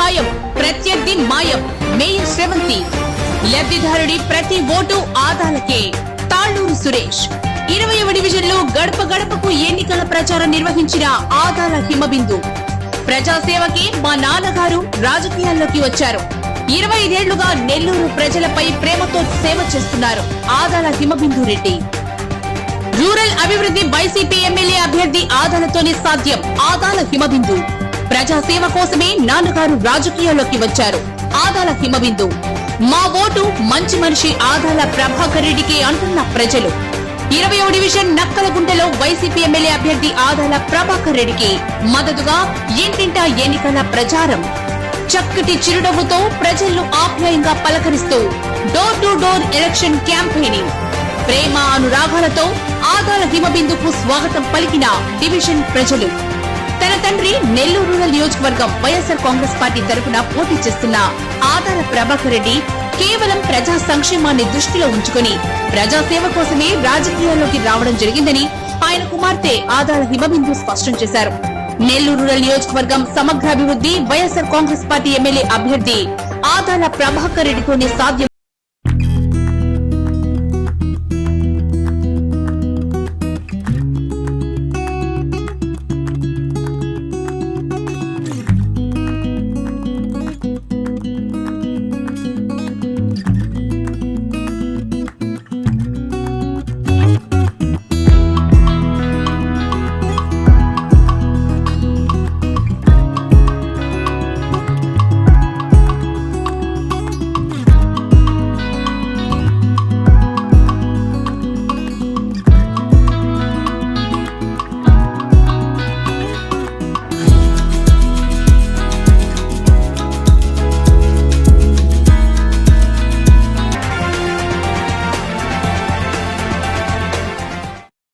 ఖాయం, ప్రత్యర్థి మాయం. మేయర్ శ్రవంతి. లబ్ధిదారుడి ప్రతి ఓటు ఆదాలకే. తాళ్లూరు సురేష్. 20వ డివిజన్లో గడప గడపకు ఎన్నికల ప్రచారం నిర్వహించిన ఆదాల హిమబిందు. ప్రజాసేవకి మా నాన్నగారు రాజకీయాల్లోకి వచ్చారు. 25 ఏళ్లుగా నెల్లూరు ప్రజలపై ప్రేమతో సేవ చేస్తున్నారు ఆదాల హిమబిందు రెడ్డి. రూరల్ అభివృద్ధి వైసీపీ ఎమ్మెల్యే అభ్యర్థి ఆదాలతోనే సాధ్యం. ఆదాల హిమబిందు. ప్రజాసేవ కోసమే నాన్నగారు రాజకీయాల్లోకి వచ్చారు ఆదాల హిమబిందు. మా ఓటు మంచి మనిషి ఆదాల ప్రభాకర్ రెడ్డికి అంటున్న ప్రజలు. 20వ డివిజన్ నక్కలగుంటలో వైసీపీ ఎమ్మెల్యే అభ్యర్థి ఆదాల ప్రభాకర్ రెడ్డికి మద్దతుగా ఇంటింటా ఎన్నికల ప్రచారం. చక్కటి చిరునవ్వుతో ప్రజలను ఆప్యాయంగా పలకరిస్తూ door to door election campaigning. ప్రేమ అనురాగాలతో ఆదాల హిమబిందుకు స్వాగతం పలికిన డివిజన్ ప్రజలు. తన తండ్రి నెల్లూరు రూరల్ నియోజకవర్గం వైఎస్ఆర్ కాంగ్రెస్ పార్టీ తరఫున పోటీ చేస్తున్న ఆదాల ప్రభాకర్ రెడ్డి కేవలం ప్రజా సంక్షేమాన్ని దృష్టిలో ఉంచుకుని ప్రజాసేవ కోసమే రాజకీయాల్లోకి రావడం జరిగిందని ఆయన కుమార్తె ఆదాల హిమబిందు స్పష్టం చేశారు. నెల్లూరు రూరల్ నియోజకవర్గం సమగ్రాభివృద్ధి వైఎస్ఆర్ కాంగ్రెస్ పార్టీ ఎమ్మెల్యే అభ్యర్థి ఆదాల ప్రభాకర్ రెడ్డితోనే సాధ్యం.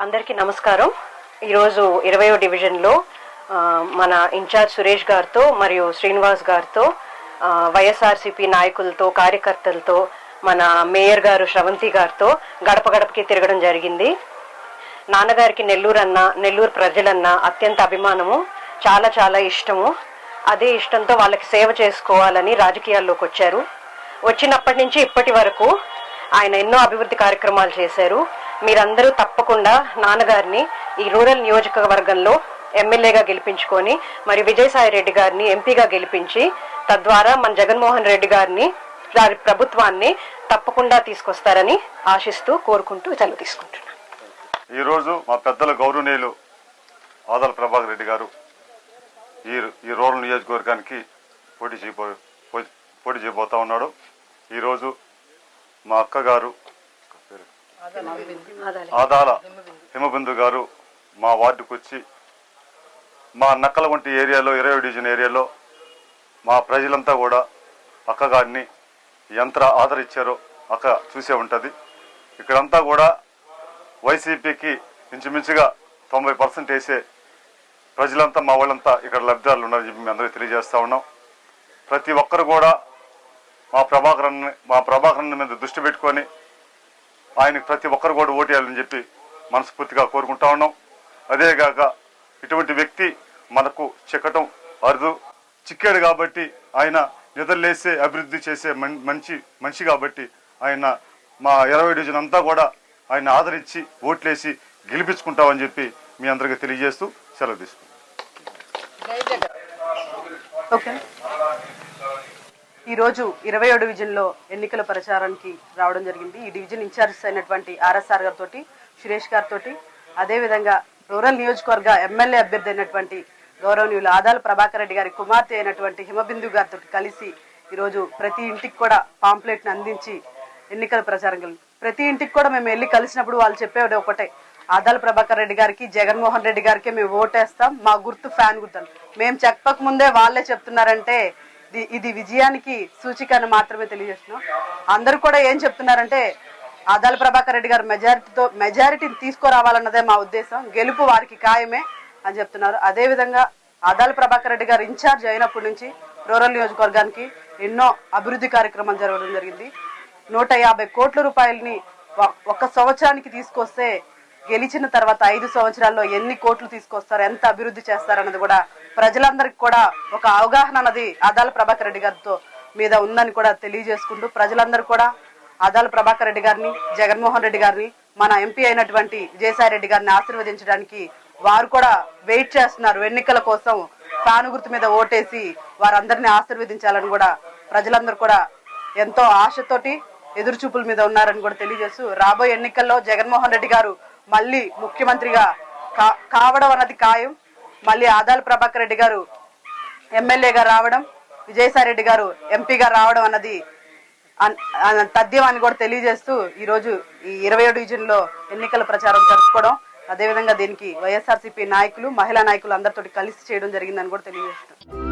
అందరికీ నమస్కారం. ఈరోజు 20వ డివిజన్లో మన ఇన్ఛార్జ్ సురేష్ గారితో మరియు శ్రీనివాస్ గారితో వైఎస్ఆర్సీపీ నాయకులతో కార్యకర్తలతో మన మేయర్ గారు శ్రవంతి గారితో గడప గడపకి తిరగడం జరిగింది. నాన్నగారికి నెల్లూరు ప్రజలన్నా అత్యంత అభిమానము, చాలా చాలా ఇష్టము. అదే ఇష్టంతో వాళ్ళకి సేవ చేసుకోవాలని రాజకీయాల్లోకి వచ్చారు. వచ్చినప్పటి నుంచి ఇప్పటి వరకు ఆయన ఎన్నో అభివృద్ధి కార్యక్రమాలు చేశారు. మీరందరూ తప్పకుండా నాన్నగారిని ఈ రూరల్ నియోజకవర్గంలో ఎమ్మెల్యేగా గెలిపించుకొని మరి విజయసాయి రెడ్డి గారిని ఎంపీగా గెలిపించి తద్వారా మన జగన్మోహన్ రెడ్డి గారిని వారి ప్రభుత్వాన్ని తప్పకుండా తీసుకొస్తారని ఆశిస్తూ కోరుకుంటూ సెలవు తీసుకుంటున్నాను. ఈరోజు మా పెద్దల గౌరవనీయులు ఆదాల ప్రభాకర్ రెడ్డి గారు ఈ రూరల్ నియోజకవర్గానికి పోటీ చేయబోతా ఉన్నాడు. ఈరోజు మా అక్కగారు ఆదాల హిమబిందు గారు మా వార్డుకు వచ్చి మా నక్కలగుంట ఏరియాలో 20వ డివిజన్ ఏరియాలో మా ప్రజలంతా కూడా అక్కగారిని ఎంత ఆదరించారో అక్క చూసే ఉంటుంది. ఇక్కడంతా కూడా వైసీపీకి ఇంచుమించుగా 90% వేసే ప్రజలంతా మా వాళ్ళంతా ఇక్కడ లబ్ధిదారులు ఉన్నారని చెప్పి మేము అందరికీ తెలియజేస్తా ఉన్నాం. ప్రతి ఒక్కరు కూడా మా ప్రభాకరన్ మీద దృష్టి పెట్టుకొని ఆయనకు ప్రతి ఒక్కరు కూడా ఓటేయాలని చెప్పి మనస్ఫూర్తిగా కోరుకుంటా ఉన్నాం. అదేగాక ఇటువంటి వ్యక్తి మనకు చిక్కటం అరుదు. చిక్కాడు కాబట్టి ఆయన నిద్రలేసే అభివృద్ధి చేసే మనిషి కాబట్టి ఆయన మా 20వ డివిజన్ అంతా కూడా ఆయన ఆదరించి ఓట్లేసి గెలిపించుకుంటామని చెప్పి మీ అందరికీ తెలియజేస్తూ సెలవు తీసుకుంటాం. ఈరోజు 20వ డివిజన్లో ఎన్నికల ప్రచారానికి రావడం జరిగింది. ఈ డివిజన్ ఇన్ఛార్జ్ అయినటువంటి ఆర్ఎస్ఆర్ గారితో, సురేష్ గారితో, అదేవిధంగా రూరల్ నియోజకవర్గ ఎమ్మెల్యే అభ్యర్థి అయినటువంటి గౌరవనీయులు ఆదాల ప్రభాకర్ రెడ్డి గారి కుమార్తె అయినటువంటి హిమబిందు గారితో కలిసి ఈరోజు ప్రతి ఇంటికి కూడా పాంప్లెట్ని అందించి ఎన్నికల ప్రచారం ప్రతి ఇంటికి కూడా మేము వెళ్ళి కలిసినప్పుడు వాళ్ళు చెప్పేది ఒకటే, ఆదాల ప్రభాకర్ రెడ్డి గారికి జగన్మోహన్ రెడ్డి గారికి మేము ఓటేస్తాం, మా గుర్తు ఫ్యాన్ గుర్తు. మేము చెప్పక ముందే వాళ్ళే చెప్తున్నారంటే ఇది విజయానికి సూచిక అని మాత్రమే తెలియజేస్తున్నాం. అందరూ కూడా ఏం చెప్తున్నారంటే ఆదాల ప్రభాకర్ రెడ్డి గారు మెజారిటీని తీసుకురావాలన్నదే మా ఉద్దేశం, గెలుపు వారికి ఖాయమే అని చెప్తున్నారు. అదేవిధంగా ఆదాల ప్రభాకర్ రెడ్డి గారు ఇన్ఛార్జ్ అయినప్పటి నుంచి రూరల్ నియోజకవర్గానికి ఎన్నో అభివృద్ధి కార్యక్రమాలు జరగడం జరిగింది. 150 కోట్ల రూపాయలని ఒక సంవత్సరానికి తీసుకొస్తే గెలిచిన తర్వాత 5 సంవత్సరాల్లో ఎన్ని కోట్లు తీసుకొస్తారు, ఎంత అభివృద్ధి చేస్తారన్నది కూడా ప్రజలందరికీ కూడా ఒక అవగాహన అన్నది ఆదాల ప్రభాకర్ రెడ్డి గారితో మీద ఉందని కూడా తెలియజేసుకుంటూ ప్రజలందరూ కూడా ఆదాల ప్రభాకర్ రెడ్డి గారిని, జగన్మోహన్ రెడ్డి గారిని, మన ఎంపీ అయినటువంటి విజయసాయి రెడ్డి గారిని ఆశీర్వదించడానికి వారు కూడా వెయిట్ చేస్తున్నారు. ఎన్నికల కోసం ఫ్యాను గుర్తు మీద ఓటేసి వారందరినీ ఆశీర్వదించాలని కూడా ప్రజలందరూ కూడా ఎంతో ఆశతోటి ఎదురు చూపుల మీద ఉన్నారని కూడా తెలియజేస్తూ రాబోయే ఎన్నికల్లో జగన్మోహన్ రెడ్డి గారు మళ్ళీ ముఖ్యమంత్రిగా కావడం అన్నది ఖాయం. మళ్ళీ ఆదాల ప్రభాకర్ రెడ్డి గారు ఎమ్మెల్యేగా రావడం, విజయసాయి రెడ్డి గారు ఎంపీగా రావడం అన్నది తథ్యం అని కూడా తెలియజేస్తూ ఈరోజు ఈ 27 డివిజన్లో ఎన్నికల ప్రచారం జరుపుకోవడం, అదేవిధంగా దీనికి వైఎస్ఆర్సీపీ నాయకులు, మహిళా నాయకులు అందరితోటి కలిసి చేయడం జరిగిందని కూడా తెలియజేస్తారు.